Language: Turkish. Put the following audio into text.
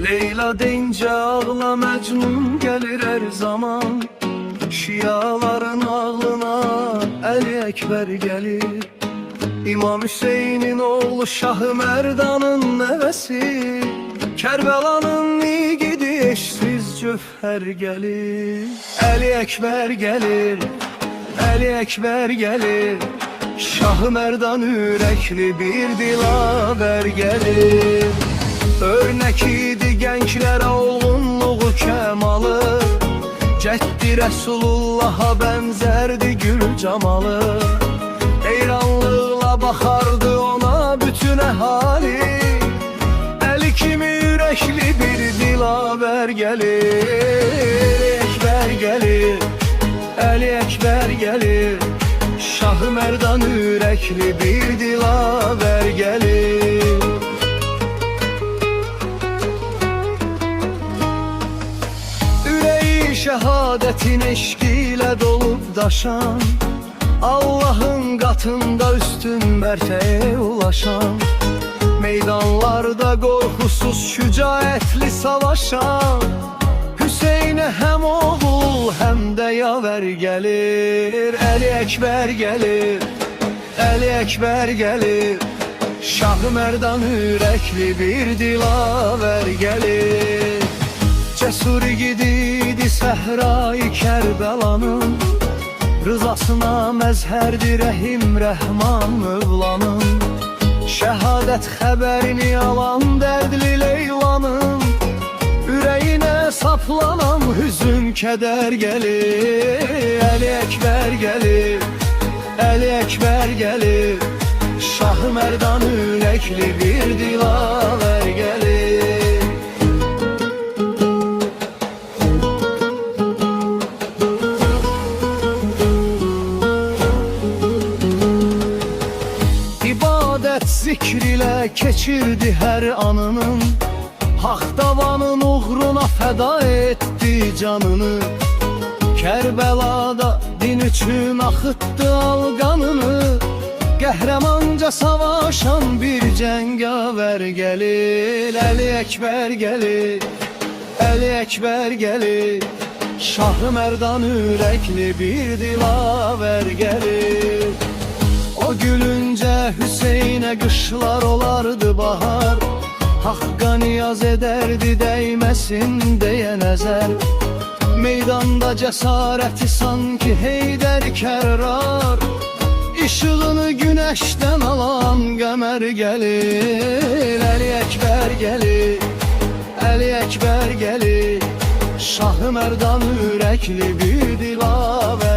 Leyla deyince ağla Mecnun gelir her zaman. Şiaların ağlına Əli Ekber gelir. İmam Hüseyin'in oğlu Şah-ı Merdan'ın nevesi, Kerbela'nın yiğidi eşsiz Cöfər gelir. Əli Ekber gelir, Əli Ekber gelir. Şah-ı Merdan yürekli bir dilaver gelir. Örnek idi gençlere olgunluğu kemalı, Ceddi Resulullah'a benzerdi gül camalı. Heyranlıkla bakardı ona bütün ehali. Eli kimi yürekli bir dilaver gelir. Ekber gelir, Əli Ekber gelir. Şah-ı Merdan yürekli bir dilaver gelir. Yüreği şehadetin eşkiyle dolup daşan, Allah'ın katında üstün merteye ulaşan, meydanlarda korkusuz şücaetli savaşan, Hüseyin'e hem oğul hem de yaver gelir. Əli Ekber gelir, Əli Ekber gelir. Şah-ı Merdan yürekli bir dilaver gelir. Cesur gidiydi Səhra-i Kərbəlanın, rızasına məzhərdir Rəhim Rəhman Mövlanın. Şehadet xəbərini alan dərdli Leylanın, ürəyinə saplanan hüzün kədər gelir. Əli Ekber gelir, Əli Ekber gelir. Şah-ı Merdan yürekli bir dilaver gelir. Zikr ile keçirdi her anının, Hak davanın uğruna feda etti canını. Kerbela'da din üçün axıttı alqanını, Qəhrəmanca savaşan bir cəngavər gelir. Əli Ekber gelir, Əli Ekber gelir. Şah-ı Merdan yürekli bir dilaver gelir. O gülünce Hüseyin'e kışlar olardı bahar, Hakka niyaz ederdi değmesin diye nezer. Meydanda cesareti sanki Heydər Kərrar, Işığını güneşten alan qəmər gelir. Əli Ekber gelir, Əli Ekber gelir. Şah-ı Merdan yürekli bir dilaver